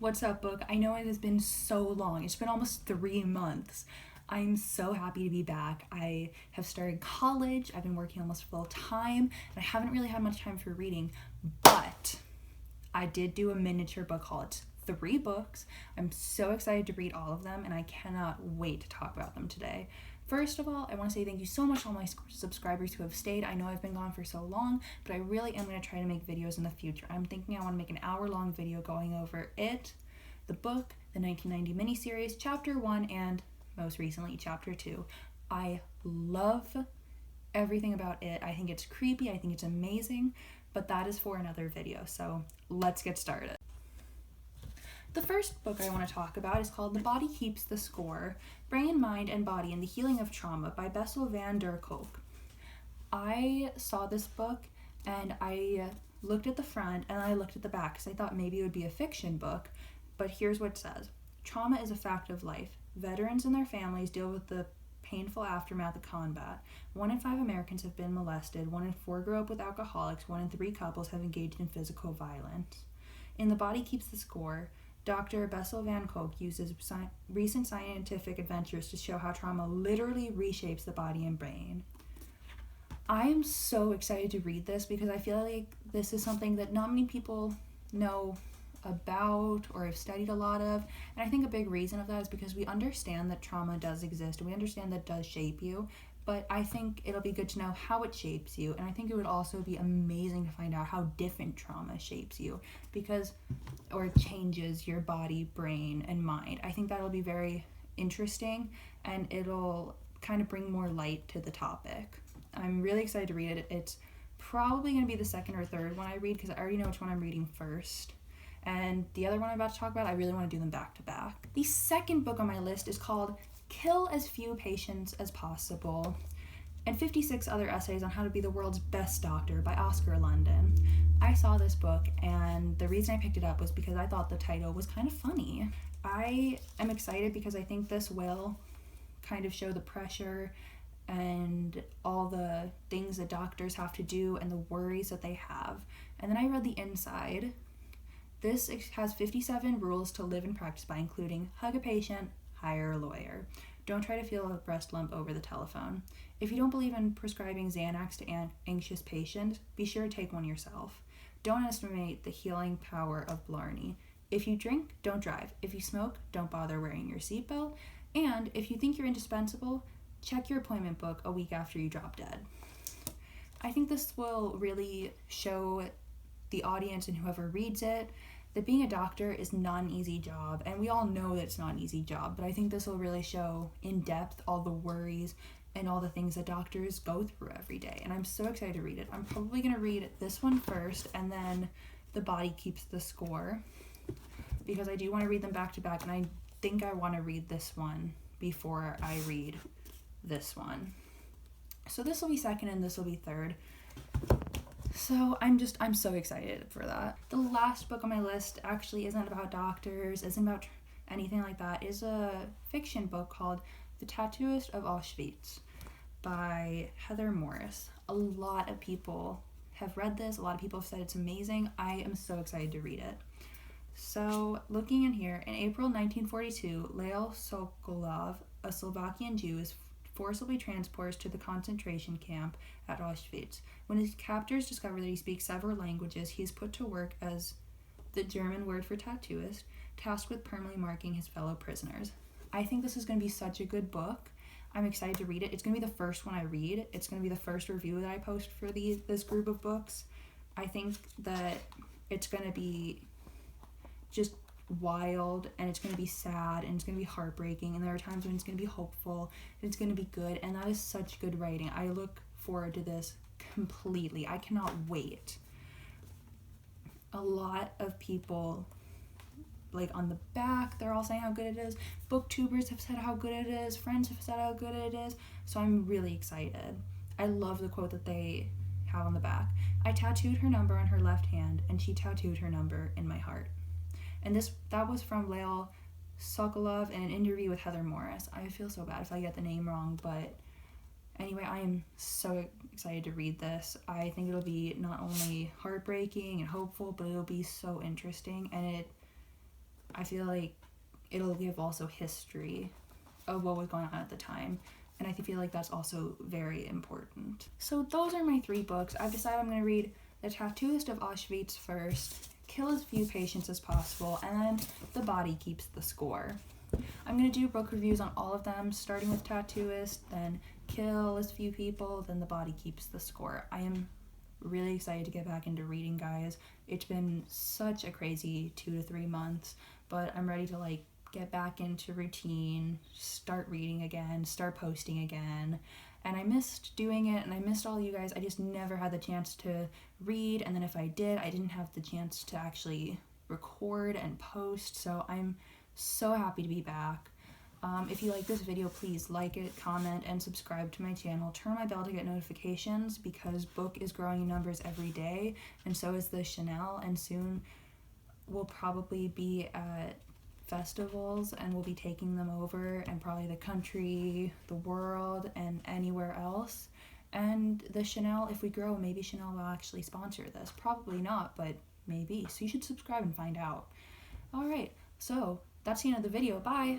What's up, book? I know it has been so long. It's been almost 3 months. I'm so happy to be back. I have started college. I've been working almost full time, and I haven't really had much time for reading, but I did do a miniature book haul. It's 3 books. I'm so excited to read all of them, and I cannot wait to talk about them today. First of all, I want to say thank you so much to all my subscribers who have stayed. I know I've been gone for so long, but I really am going to try to make videos in the future. I'm thinking I want to make an hour-long video going over it, the book, the 1990 miniseries, Chapter 1, and most recently, Chapter 2. I love everything about it. I think it's creepy. I think it's amazing, but that is for another video, so let's get started. The first book I want to talk about is called The Body Keeps the Score, Brain, Mind, and Body in the Healing of Trauma by Bessel van der Kolk. I saw this book and I looked at the front and I looked at the back because I thought maybe it would be a fiction book, but here's what it says. Trauma is a fact of life. Veterans and their families deal with the painful aftermath of combat. 1 in 5 Americans have been molested, 1 in 4 grew up with alcoholics, 1 in 3 couples have engaged in physical violence. In The Body Keeps the Score, Dr. Bessel van Kolk uses recent scientific adventures to show how trauma literally reshapes the body and brain. I am so excited to read this because I feel like this is something that not many people know about or have studied a lot of, and I think a big reason of that is because we understand that trauma does exist and we understand that it does shape you, but I think it'll be good to know how it shapes you, and I think it would also be amazing to find out how different trauma shapes you or changes your body, brain, and mind. I think that'll be very interesting and it'll kind of bring more light to the topic. I'm really excited to read it. It's probably going to be the second or third one I read because I already know which one I'm reading first. And the other one I'm about to talk about, I really want to do them back to back. The second book on my list is called Kill as Few Patients as Possible, and 56 Other Essays on How to Be the World's Best Doctor by Oscar London. I saw this book, and the reason I picked it up was because I thought the title was kind of funny. I am excited because I think this will kind of show the pressure and all the things that doctors have to do and the worries that they have. And then I read the inside. This has 57 rules to live and practice by, including hug a patient, hire a lawyer. Don't try to feel a breast lump over the telephone. If you don't believe in prescribing Xanax to anxious patients, be sure to take one yourself. Don't estimate the healing power of Blarney. If you drink, don't drive. If you smoke, don't bother wearing your seatbelt. And if you think you're indispensable, check your appointment book a week after you drop dead. I think this will really show the audience and whoever reads it that being a doctor is not an easy job, and we all know that it's not an easy job, but I think this will really show in depth all the worries and all the things that doctors go through every day, and I'm so excited to read it. I'm probably going to read this one first and then The Body Keeps the Score because I do want to read them back to back, and I think I want to read this one before I read this one. So this will be second and this will be third. So I'm so excited for that. The last book on my list actually isn't about doctors, isn't about anything like that. It's a fiction book called The Tattooist of Auschwitz by Heather Morris. A lot of people have read this. A lot of people have said it's amazing. I am so excited to read it. So looking in here, in April 1942, Leo Sokolov, a Slovakian Jew, is forcibly transported to the concentration camp at Auschwitz. When his captors discover that he speaks several languages, he is put to work as the German word for tattooist, tasked with permanently marking his fellow prisoners. I think this is going to be such a good book. I'm excited to read it. It's going to be the first one I read. It's going to be the first review that I post for this group of books. I think that it's going to be just wild, and it's going to be sad, and it's going to be heartbreaking, and there are times when it's going to be hopeful, and it's going to be good, and that is such good writing. I look forward to this completely. I cannot wait. A lot of people, like on the back, they're all saying how good it is. Booktubers have said how good it is. Friends have said how good it is. So I'm really excited. I love the quote that they have on the back. I tattooed her number on her left hand, and she tattooed her number in my heart. And that was from Leo Sokolov in an interview with Heather Morris. I feel so bad if I get the name wrong, but anyway, I am so excited to read this. I think it'll be not only heartbreaking and hopeful, but it'll be so interesting, and I feel like it'll give also history of what was going on at the time. And I feel like that's also very important. So those are my 3 books. I've decided I'm going to read The Tattooist of Auschwitz first, kill as few patients as possible, and then The Body Keeps the Score. I'm going to do book reviews on all of them, starting with Tattooist, then kill as few people, then The Body Keeps the Score. I am really excited to get back into reading, guys. It's been such a crazy 2 to 3 months, but I'm ready to like get back into routine, start reading again, start posting again. And I missed doing it, and I missed all you guys. I just never had the chance to read, and then if I did, I didn't have the chance to actually record and post. So I'm so happy to be back. If you like this video, please like it, comment, and subscribe to my channel. Turn on my bell to get notifications, because book is growing in numbers every day, and so is the Chanel, and soon we'll probably be at festivals and we'll be taking them over, and probably the country, the world, and anywhere else. And the Chanel, if we grow, maybe Chanel will actually sponsor this. Probably not, but maybe. So you should subscribe and find out. Alright, so that's the end of the video. Bye!